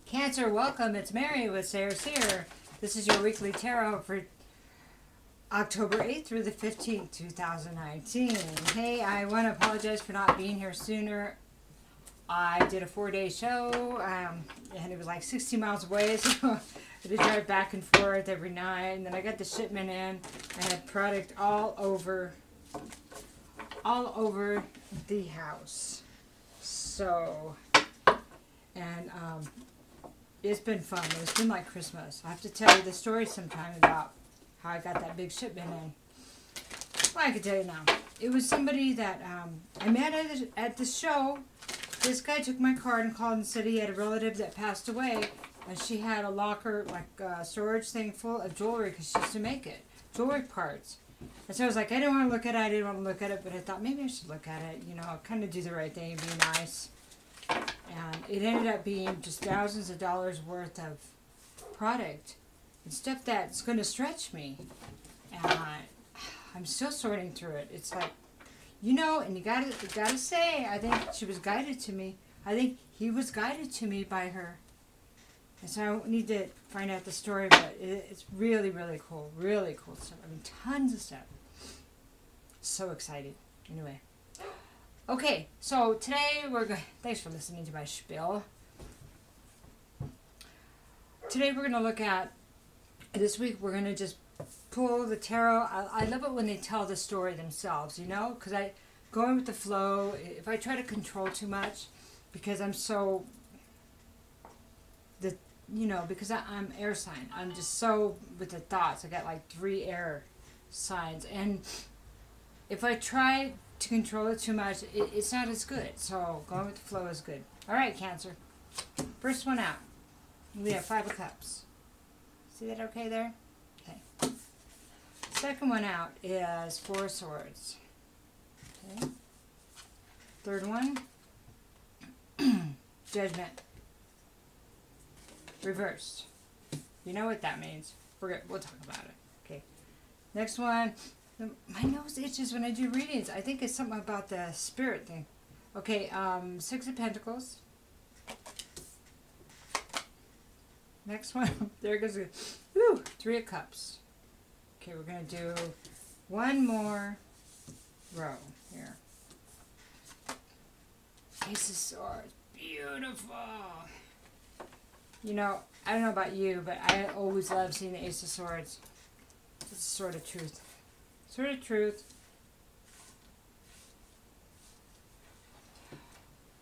Cancer, welcome. It's Mary with Sayre, Seer. This is your weekly tarot for October 8th through the 15th, 2019. Hey, I want to apologize for not being here sooner. I did a 4-day show, and it was like 60 miles away, so I had to drive back and forth every night. And then I got the shipment in. I had product all over the house. So, and it's been fun. It's been like Christmas. I have to tell you the story sometime about how I got that big shipment in. Well, I can tell you now. It was somebody that I met at the show. This guy took my card and called and said he had a relative that passed away, and she had a locker, like a storage thing full of jewelry because she used to make it, jewelry parts. And so I was like, I didn't want to look at it, but I thought maybe I should look at it, kind of do the right thing, be nice. And it ended up being just thousands of dollars worth of product and stuff that's going to stretch me. And I'm still sorting through it. It's like, and you gotta say, I think she was guided to me. I think he was guided to me by her. And so I need to find out the story, but it's really, really cool. Really cool stuff. I mean, tons of stuff. So excited. Anyway. Okay, so today thanks for listening to my spiel. Today we're going to look at, this week we're going to just pull the tarot. I love it when they tell the story themselves, because I go in with the flow. If I try to control too much, because I'm so, because I'm air sign. I'm just so with the thoughts. I got like 3 air signs. And if I try to control it too much, it's not as good. So going with the flow is good. All right, Cancer. First one out. We have 5 of Cups. See that okay there? Okay. Second one out is 4 of Swords. Okay. Third one, Judgment. Reversed. You know what that means. We'll talk about it. Okay. Next one. My nose itches when I do readings. I think it's something about the spirit thing. Okay, 6 of Pentacles. Next one. There goes. 3 of Cups. Okay, we're going to do one more row here. Ace of Swords. Beautiful. I don't know about you, but I always love seeing the Ace of Swords. It's a sword of truth. Sword of truth.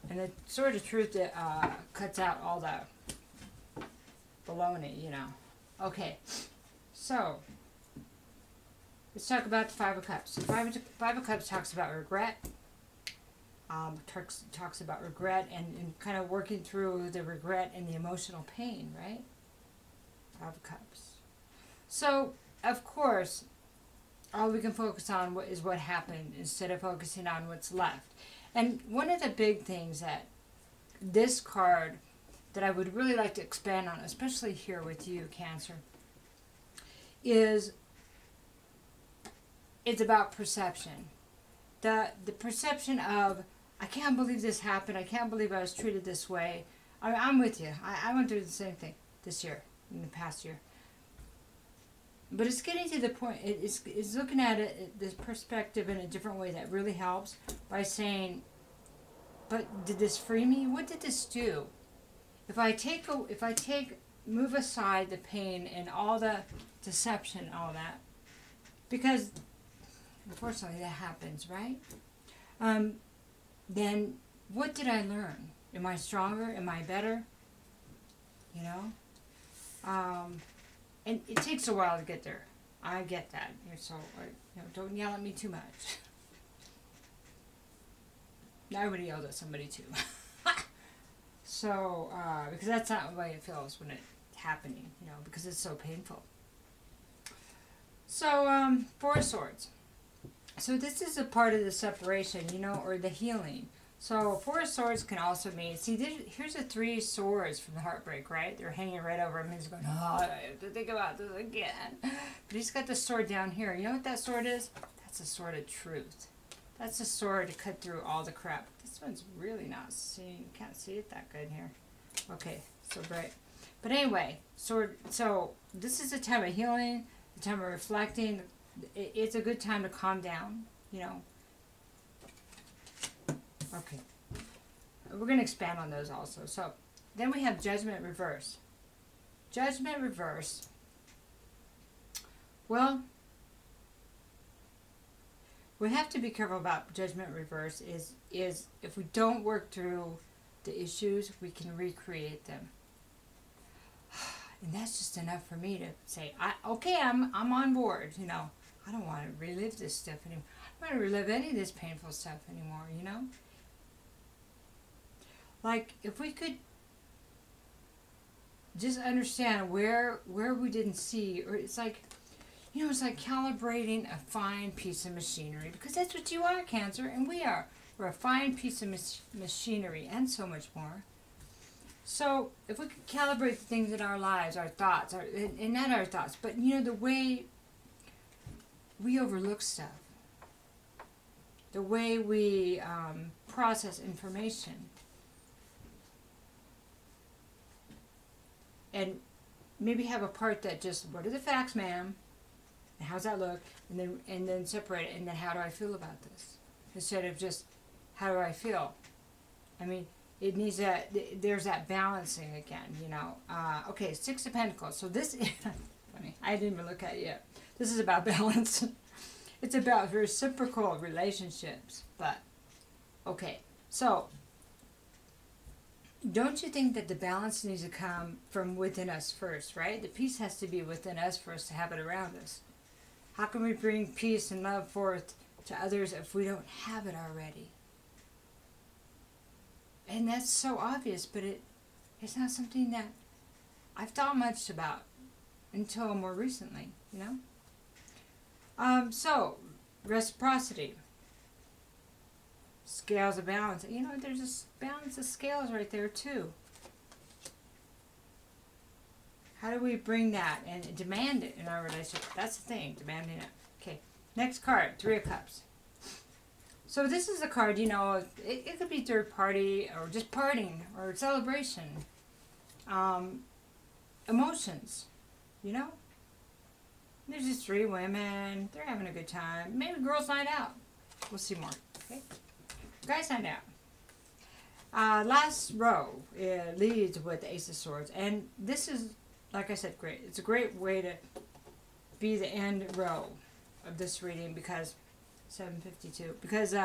And the sword of truth cuts out all the baloney, Okay, so let's talk about the 5 of Cups. The Five of Cups talks about regret. Talks about regret and kind of working through the regret and the emotional pain, right? 5 of Cups. So, of course, all we can focus on is what happened instead of focusing on what's left. And one of the big things that this card that I would really like to expand on, especially here with you, Cancer, is it's about perception. The perception of, I can't believe this happened. I can't believe I was treated this way. I'm with you. I went through the same thing this year, in the past year. But it's getting to the point, it's looking at it, this perspective in a different way that really helps by saying, but did this free me? What did this do? If I move aside the pain and all the deception, all that, because unfortunately that happens, right? Then what did I learn? Am I stronger? Am I better? And it takes a while to get there. I get that. Don't yell at me too much. I would yell at somebody too. So, because that's not the way it feels when it's happening, because it's so painful. So, 4 of Swords. So this is a part of the separation, or the healing. So 4 of Swords can also mean, here's the 3 swords from the heartbreak, right? They're hanging right over him. He's going, I have to think about this again. But he's got the sword down here. You know what that sword is? That's a sword of truth. That's a sword to cut through all the crap. This one's really not seen. You can't see it that good here. Okay, so bright. But anyway, so this is a time of healing, a time of reflecting. It's a good time to calm down, you know. Okay. We're going to expand on those also. So then we have Judgment Reverse. Judgment Reverse. Well, we have to be careful about Judgment Reverse is if we don't work through the issues, we can recreate them. And that's just enough for me to say, I'm on board, you know. I don't want to relive this stuff anymore. I don't want to relive any of this painful stuff anymore, you know. Like, if we could just understand where we didn't see, or it's like, you know, it's like calibrating a fine piece of machinery, because that's what you are, Cancer, and we are. We're a fine piece of machinery, and so much more. So, if we could calibrate the things in our lives, our thoughts, and not our thoughts, but, you know, the way we overlook stuff, the way we process information, and maybe have a part that just, what are the facts, ma'am? And how's that look? And then separate it, and then how do I feel about this? Instead of just, how do I feel? I mean, it needs that, there's that balancing again, you know. Okay, Six of Pentacles. So this is, funny, I didn't even look at it yet. This is about balance. It's about reciprocal relationships. But, okay, so, don't you think that the balance needs to come from within us first, right? The peace has to be within us for us to have it around us. How can we bring peace and love forth to others if we don't have it already? And that's so obvious, but it's not something that I've thought much about until more recently, you know? So, reciprocity. Scales of balance. You know, there's a balance of scales right there, too. How do we bring that and demand it in our relationship? That's the thing, demanding it. Okay, next card, Three of Cups. So this is a card, you know, it could be third party or just partying or celebration. Emotions, you know. There's just three women. They're having a good time. Maybe girls' night out. We'll see more. Okay. Guys' night out. Last row leads with the Ace of Swords. And this is, like I said, great. It's a great way to be the end row of this reading because 752. Because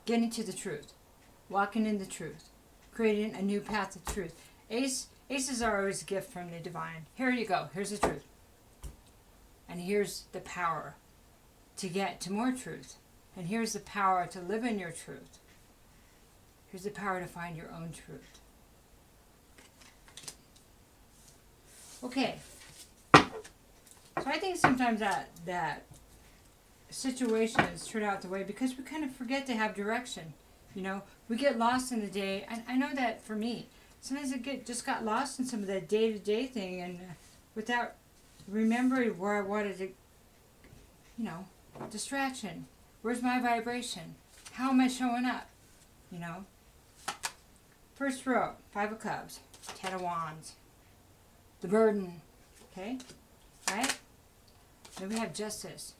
getting to the truth. Walking in the truth. Creating a new path of truth. Aces are always a gift from the divine. Here you go. Here's the truth. And here's the power to get to more truth. And here's the power to live in your truth. Here's the power to find your own truth. Okay. So I think sometimes that situations turn out the way because we kind of forget to have direction. You know, we get lost in the day. I know that for me. Sometimes I just got lost in some of that day-to-day thing and without remembering where I wanted to, you know, distraction. Where's my vibration? How am I showing up? You know? First row, Five of Cups, Ten of Wands. The burden. Okay? Right? Then we have Justice.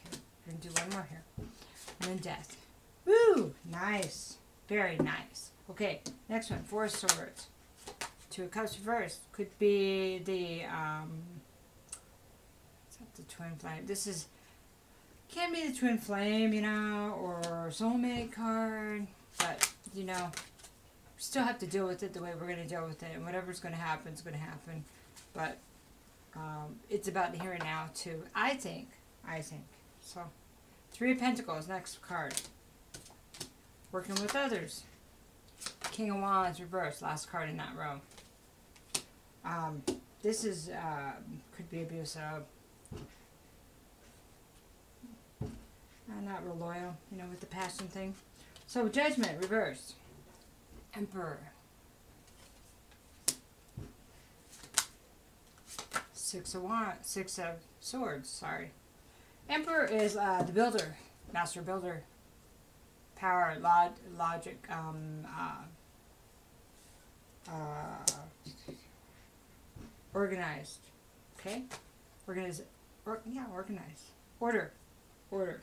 Okay, we're going to do one more here. And then Death. Woo! Nice. Very nice. Okay, next one, Four of Swords. Two of Cups reversed. Could be the, it's not the Twin Flame. This is, can be the Twin Flame, you know, or Soulmate card. But, you know, we still have to deal with it the way we're going to deal with it. And whatever's going to happen is going to happen. But it's about the here and now, too. I think. So, Three of Pentacles, next card. Working with others. King of Wands, reversed, last card in that row. This is, could be abusive. Not real loyal, you know, with the passion thing. So, Judgment, reversed. Emperor. Six of Swords, sorry. Emperor is the builder, master builder. Power, logic, organized. Okay? Organized. Order. Order.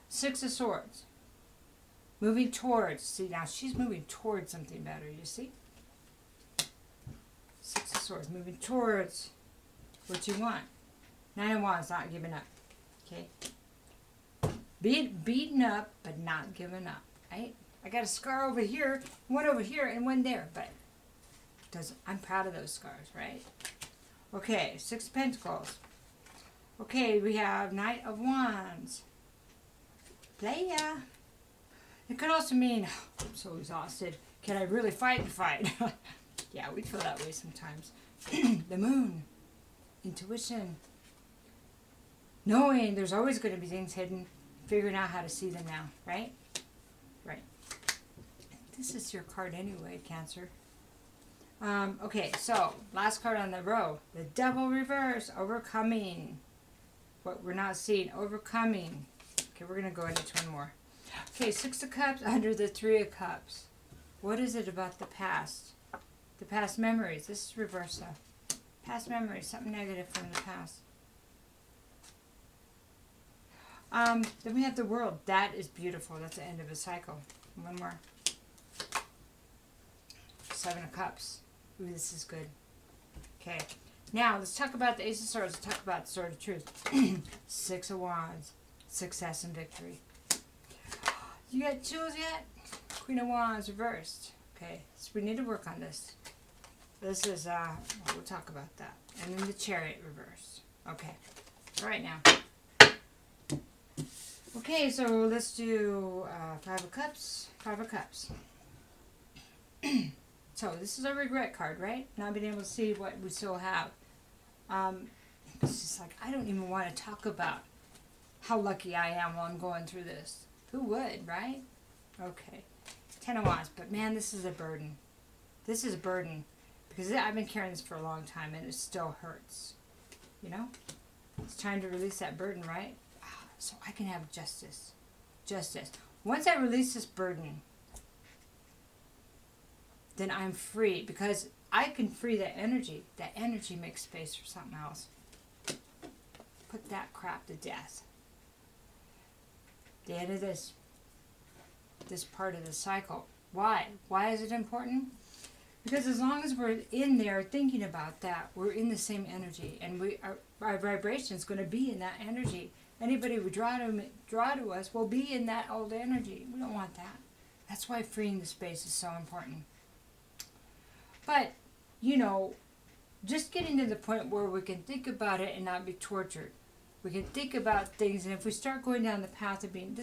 Six of Swords. Moving towards. See, now she's moving towards something better, you see? Six of Swords. Moving towards what you want. Nine of Wands, not giving up. Okay? Beaten up, but not giving up. Right? I got a scar over here, one over here, and one there, but I'm proud of those scars, right? Okay, Six of Pentacles. Okay, we have Knight of Wands. Playa. It could also mean, oh, I'm so exhausted. Can I really fight the fight? Yeah, we feel that way sometimes. The Moon. Intuition. Knowing there's always going to be things hidden. Figuring out how to see them now, right? Right. This is your card anyway, Cancer. Okay, so last card on the row. The Devil reverse. Overcoming. What we're not seeing. Overcoming. Okay, we're going to go into one more. Okay, Six of Cups under the Three of Cups. What is it about the past? The past memories. This is reverse though. Past memories. Something negative from the past. Then we have the World. That is beautiful. That's the end of a cycle. One more. Seven of Cups. Ooh, this is good. Okay. Now, let's talk about the Ace of Swords. Let's talk about the Sword of Truth. Six of Wands. Success and victory. You got chills yet? Queen of Wands reversed. Okay. So we need to work on this. This is, we'll talk about that. And then the Chariot reversed. Okay. All right now. Okay, so let's do Five of Cups. Five of Cups. So this is a regret card, right? Not being able to see what we still have. It's just like, I don't even want to talk about how lucky I am while I'm going through this. Who would, right? Okay. Ten of Wands. But man, this is a burden. This is a burden. Because I've been carrying this for a long time and it still hurts. You know? It's time to release that burden, right? So I can have justice. Justice. Once I release this burden, then I'm free. Because I can free that energy. That energy makes space for something else. Put that crap to death. The end of this part of the cycle. Why? Why is it important? Because as long as we're in there thinking about that, we're in the same energy. And our vibration is going to be in that energy. Anybody we draw to us will be in that old energy. We don't want that. That's why freeing the space is so important. But, you know, just getting to the point where we can think about it and not be tortured. We can think about things, and if we start going down the path of being,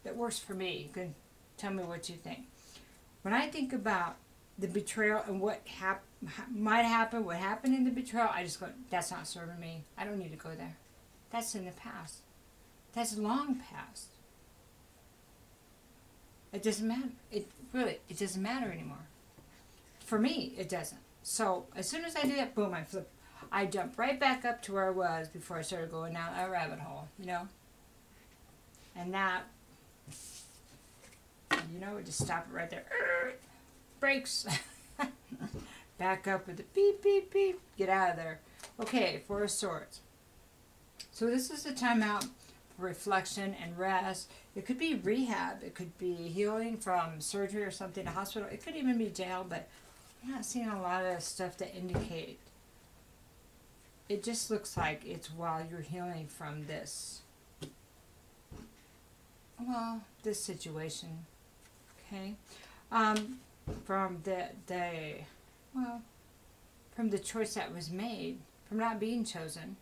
that works for me. You can tell me what you think. When I think about the betrayal and what might happen, what happened in the betrayal, I just go, that's not serving me. I don't need to go there. That's in the past. That's long past. It doesn't matter. It doesn't matter anymore. For me, it doesn't. So as soon as I do that, boom, I flip. I jump right back up to where I was before I started going down that rabbit hole, you know? And that, you know, just stop it right there. Brakes. Back up with the beep, beep, beep. Get out of there. Okay, Four of Swords. So this is a time out for reflection and rest. It could be rehab. It could be healing from surgery or something, a hospital. It could even be jail, but I'm not seeing a lot of stuff that indicate. It just looks like it's while you're healing from this. Well, this situation. Okay? From the choice that was made, from not being chosen,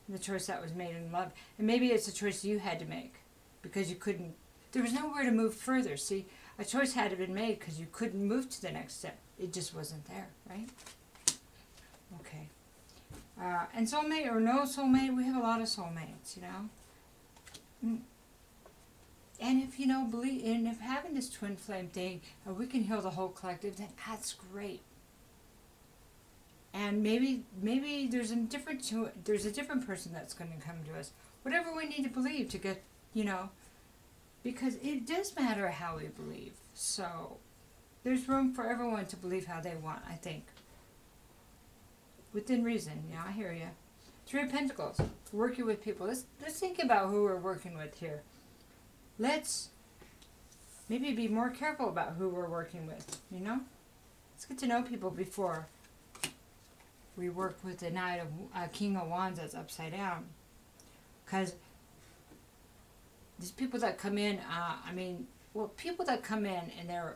the choice that was made in love. And maybe it's a choice you had to make because you couldn't, there was nowhere to move further. See, a choice had to be made because you couldn't move to the next step. It just wasn't there, right? Okay. And soulmate or no soulmate, we have a lot of soulmates, you know. And if, you know, believe, and if having this twin flame thing, we can heal the whole collective, then that's great. And maybe there's a different person that's going to come to us. Whatever we need to believe to get, you know, because it does matter how we believe. So there's room for everyone to believe how they want, I think. within reason. Yeah, I hear you. Three of Pentacles, working with people. Let's think about who we're working with here. Let's maybe be more careful about who we're working with, you know? Let's get to know people before we work with the Knight of King of Wands that's upside down. Because these people that come in, people that come in and they're,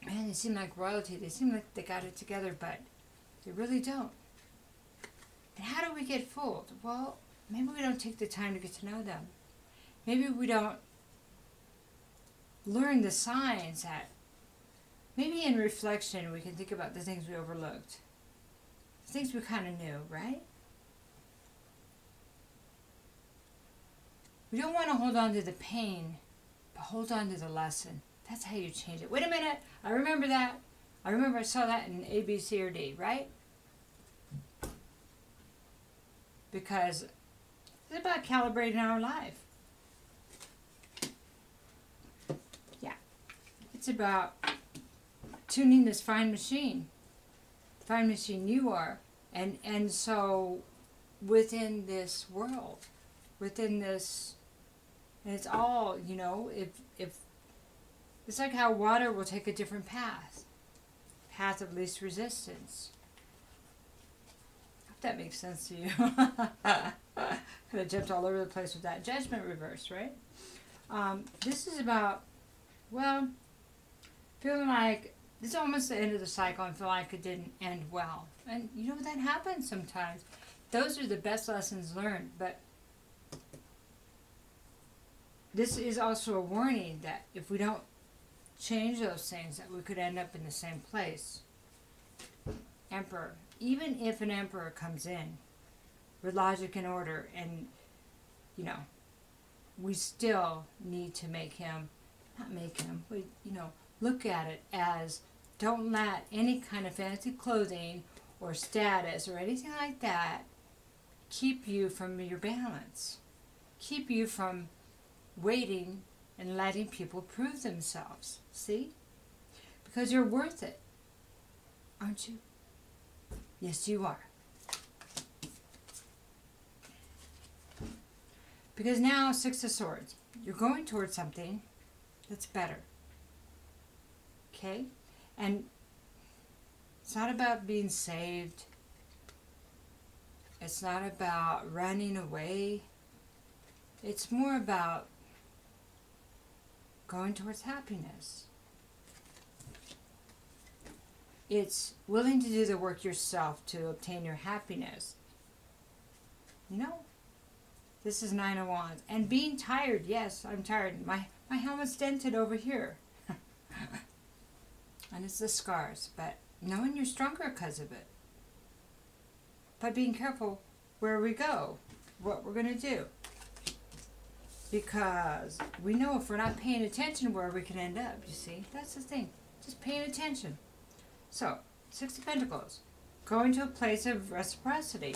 man, they seem like royalty. They seem like they got it together, but they really don't. And how do we get fooled? Well, maybe we don't take the time to get to know them. Maybe we don't learn the signs that, maybe in reflection we can think about the things we overlooked. The things we kind of knew, right? We don't want to hold on to the pain, but hold on to the lesson. That's how you change it. Wait a minute, I remember that. I remember I saw that in A, B, C, or D, right? Because it's about calibrating our life. Yeah. It's about tuning this fine machine. Fine machine you are. And so within this world, within this, and it's all, you know, if it's like how water will take a different path of least resistance. If that makes sense to you. Kind of jumped all over the place with that. Judgment reverse, right? This is about, well, feeling like this is almost the end of the cycle and feel like it didn't end well. And you know, that happens sometimes. Those are the best lessons learned, but this is also a warning that if we don't change those things, that we could end up in the same place. Emperor. Even if an emperor comes in with logic and order, and, you know, we still need to look at it as, don't let any kind of fancy clothing or status or anything like that keep you from your balance. Keep you from waiting and letting people prove themselves. See? Because you're worth it. Aren't you? Yes, you are. Because now, Six of Swords. You're going towards something that's better. Okay? And it's not about being saved. It's not about running away. It's more about going towards happiness. It's willing to do the work yourself to obtain your happiness. You know, this is Nine of Wands. And being tired, yes, I'm tired. My helmet's dented over here. And it's the scars, but knowing you're stronger because of it. But being careful where we go, what we're going to do. Because we know if we're not paying attention where we can end up, you see. That's the thing. Just paying attention. So, Six of Pentacles. Going to a place of reciprocity.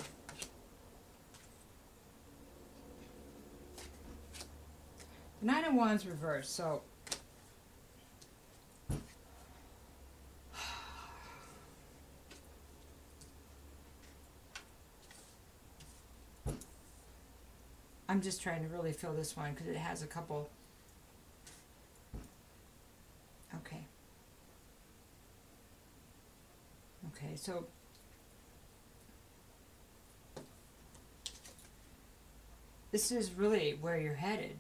Nine of Wands reversed, so I'm just trying to really feel this one because it has a couple. Okay. Okay, so this is really where you're headed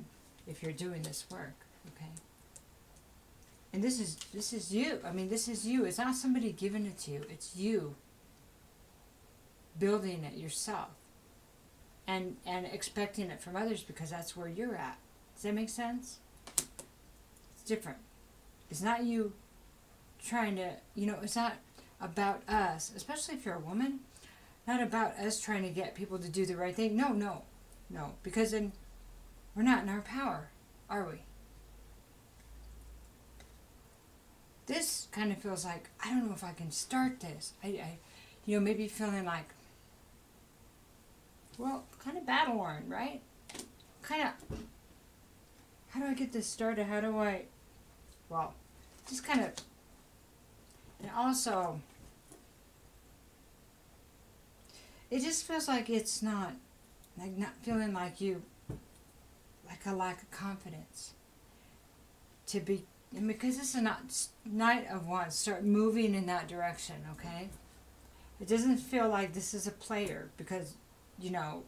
if you're doing this work, okay? And this is you. I mean, this is you. It's not somebody giving it to you. It's you building it yourself and expecting it from others because that's where you're at. Does that make sense? It's different. It's not you trying to, you know, it's not about us, especially if you're a woman, not about us trying to get people to do the right thing. No, because then we're not in our power, are we? This kind of feels like, I don't know if I can start this. I maybe feeling like, well, kind of battle-worn, right? Kind of, how do I get this started? How do I, well, just kind of, and also, it just feels like it's not, like not feeling like you, like a lack of confidence to be, and because this is not Knight of Wands, start moving in that direction, okay? It doesn't feel like this is a player because, you know,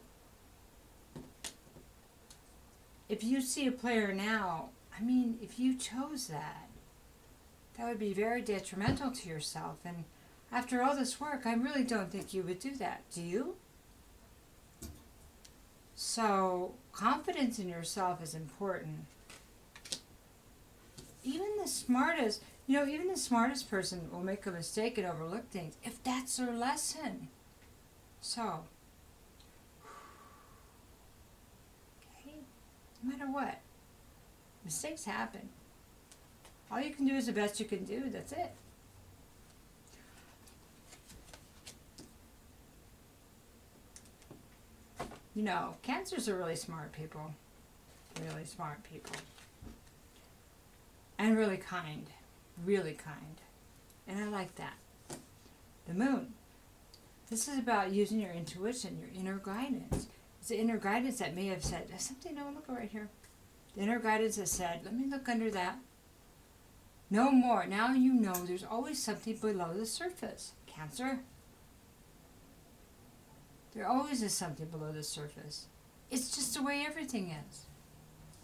if you see a player now, I mean, if you chose that, that would be very detrimental to yourself. And after all this work, I really don't think you would do that. Do you? So, confidence in yourself is important. Even the smartest, you know, even the smartest person will make a mistake and overlook things if that's their lesson. So, okay, no matter what, mistakes happen. All you can do is the best you can do. That's it. You know, Cancers are really smart people. Really smart people. And really kind. Really kind. And I like that. The Moon. This is about using your intuition, your inner guidance. It's the inner guidance that may have said, there's something, no, look right here. The inner guidance that said, let me look under that. No more. Now you know there's always something below the surface. Cancer. There always is something below the surface. It's just the way everything is.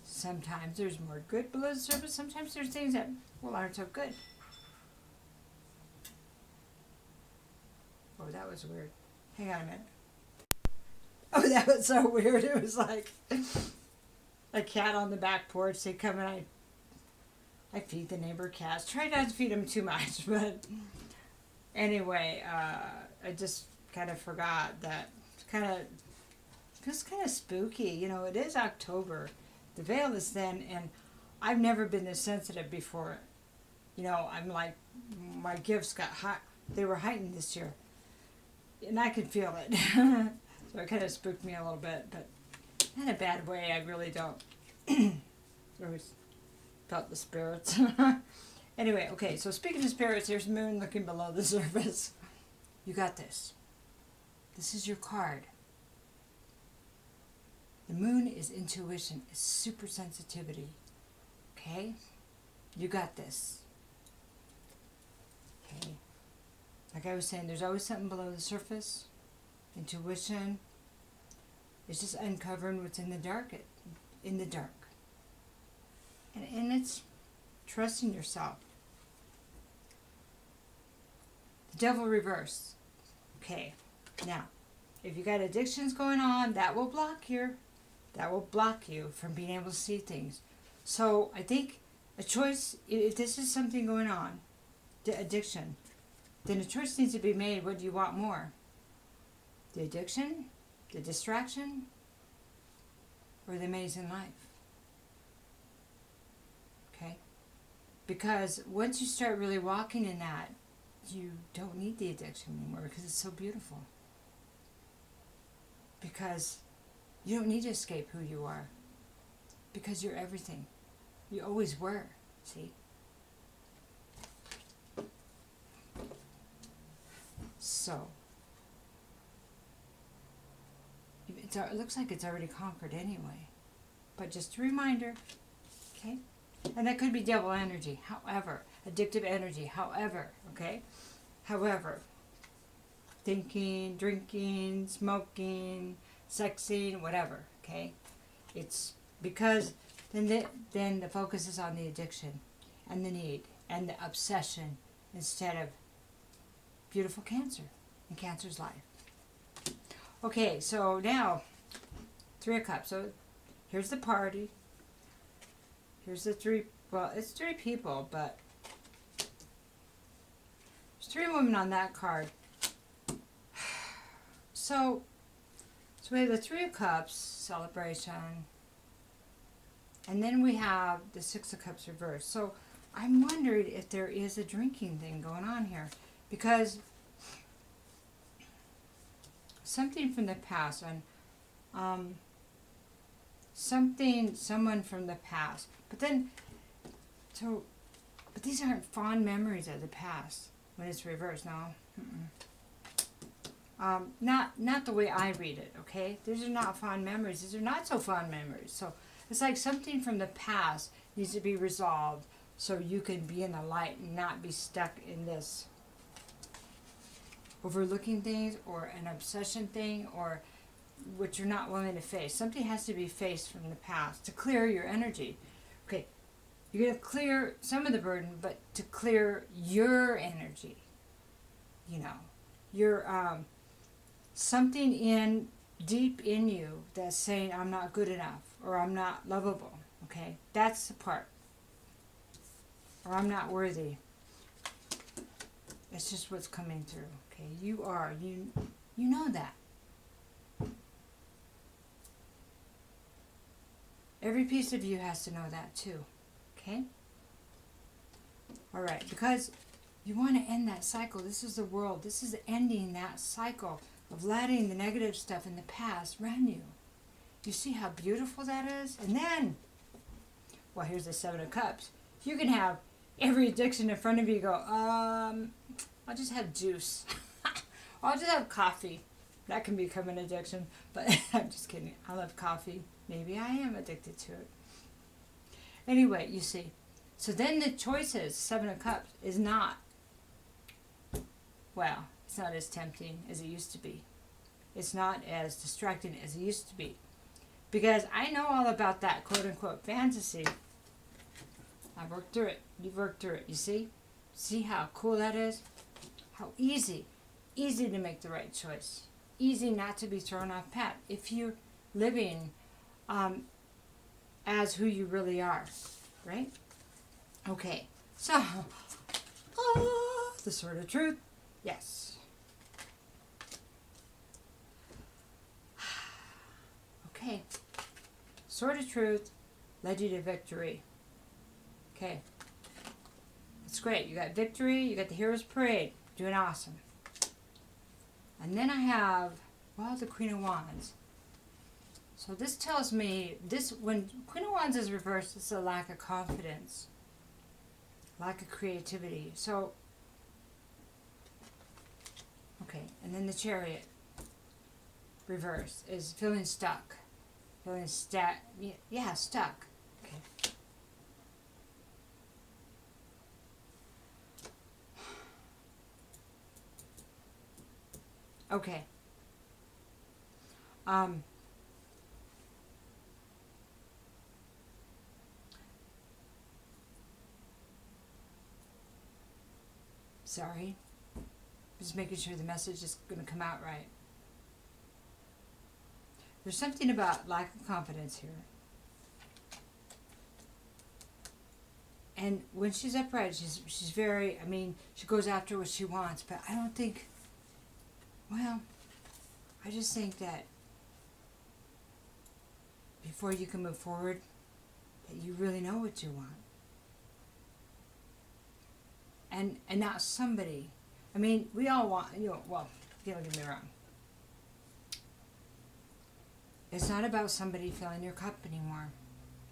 Sometimes there's more good below the surface. Sometimes there's things that, well, aren't so good. Oh, that was weird. Hang on a minute. Oh, that was so weird. It was like a cat on the back porch. They come and I feed the neighbor cats. Try not to feed them too much, but anyway, I just kind of forgot that. Feels kind of spooky. You know, it is October. The veil is thin, and I've never been this sensitive before. You know, I'm like, my gifts got hot. They were heightened this year, and I could feel it. So it kind of spooked me a little bit, but not in a bad way. I really don't. I always felt the spirits. Anyway, okay, so speaking of spirits, here's the Moon looking below the surface. You got this. This is your card. The Moon is intuition, is super sensitivity. Okay? You got this. Okay? Like I was saying, there's always something below the surface. Intuition is just uncovering what's in the dark. In the dark. And it's trusting yourself. The Devil reverse. Okay. Now, if you got addictions going on, that will block you from being able to see things. So I think a choice, if this is something going on, the addiction, then a choice needs to be made. What do you want more? The addiction, the distraction, or the amazing life? Okay? Because once you start really walking in that, you don't need the addiction anymore because it's so beautiful. Because you don't need to escape who you are. Because you're everything. You always were. See? So, it looks like it's already conquered anyway. But just a reminder, okay? And that could be devil energy, however, addictive energy, however, okay? However, thinking, drinking, smoking, sexing, whatever, okay? It's because then the focus is on the addiction and the need and the obsession instead of beautiful Cancer and Cancer's life. Okay, so now, 3 of Cups. So here's the party. Here's the three, well, it's 3 people, but there's 3 women on that card. So we have the 3 of Cups, celebration, and then we have the 6 of Cups reversed. So I'm wondering if there is a drinking thing going on here, because something from the past, and someone from the past, but these aren't fond memories of the past when it's reversed. No. Not the way I read it, okay? These are not fond memories. These are not so fond memories. So it's like something from the past needs to be resolved so you can be in the light and not be stuck in this overlooking things or an obsession thing or what you're not willing to face. Something has to be faced from the past to clear your energy. Okay, you're going to clear some of the burden, but to clear your energy, you know, your something in deep in you that's saying I'm not good enough or I'm not lovable. Okay, that's the part. Or I'm not worthy. It's just what's coming through. Okay, you are. You know that. Every piece of you has to know that too. Okay? Alright, because you want to end that cycle. This is the world. This is ending that cycle of letting the negative stuff in the past run you. You see how beautiful that is? And then, well, here's the Seven of Cups. You can have every addiction in front of you go, I'll just have juice. I'll just have coffee. That can become an addiction. But I'm just kidding. I love coffee. Maybe I am addicted to it. Anyway, you see. So then the choices, Seven of Cups, is not, well, it's not as tempting as it used to be. It's not as distracting as it used to be. Because I know all about that quote-unquote fantasy. I've worked through it. You've worked through it. You see? See how cool that is? How easy. Easy to make the right choice. Easy not to be thrown off path if you're living as who you really are. Right? Okay. So, the Sword of Truth. Yes. Okay. Sword of Truth led you to victory. Okay. It's great. You got victory. You got the Hero's Parade. Doing awesome. And then I have, well, the Queen of Wands. So this tells me, when Queen of Wands is reversed, it's a lack of confidence. Lack of creativity. So, okay. And then the Chariot reverse is feeling stuck. Feeling stuck. Yeah, stuck. Okay. Okay. Sorry. Just making sure the message is going to come out right. There's something about lack of confidence here. And when she's upright, she's very, she goes after what she wants, but I don't think, well, I just think that before you can move forward, that you really know what you want. And not somebody. We all want, well, don't get me wrong. It's not about somebody filling your cup anymore,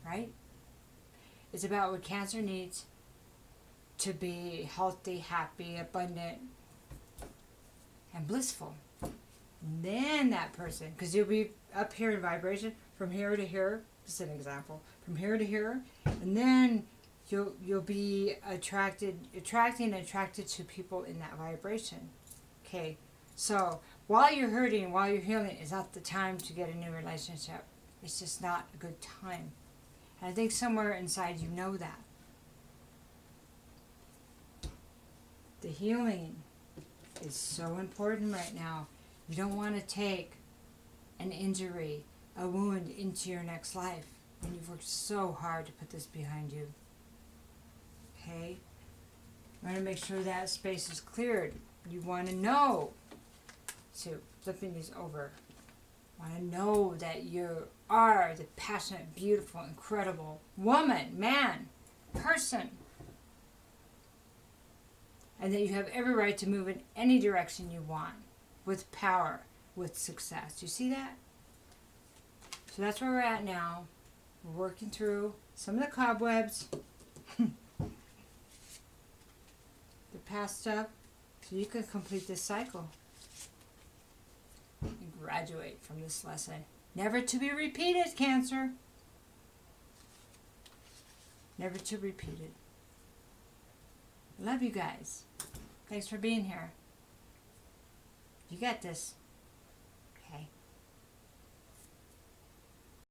right? It's about what Cancer needs to be healthy, happy, abundant, and blissful. And then that person, because you'll be up here in vibration from here to here, just an example, from here to here, and then you'll be attracting and attracted to people in that vibration. Okay, so while you're hurting, while you're healing, is not the time to get a new relationship. It's just not a good time. And I think somewhere inside you know that. The healing is so important right now. You don't want to take an injury, a wound into your next life. And you've worked so hard to put this behind you. Okay? You want to make sure that space is cleared. You want to know. So, flipping these over. Want to know that you are the passionate, beautiful, incredible woman, man, person. And that you have every right to move in any direction you want. With power, with success. You see that? So that's where we're at now. We're working through some of the cobwebs. The past stuff. So you can complete this cycle. graduate from this lesson. Never to be repeated, Cancer. Never to repeat it. Love you guys. Thanks for being here. You got this.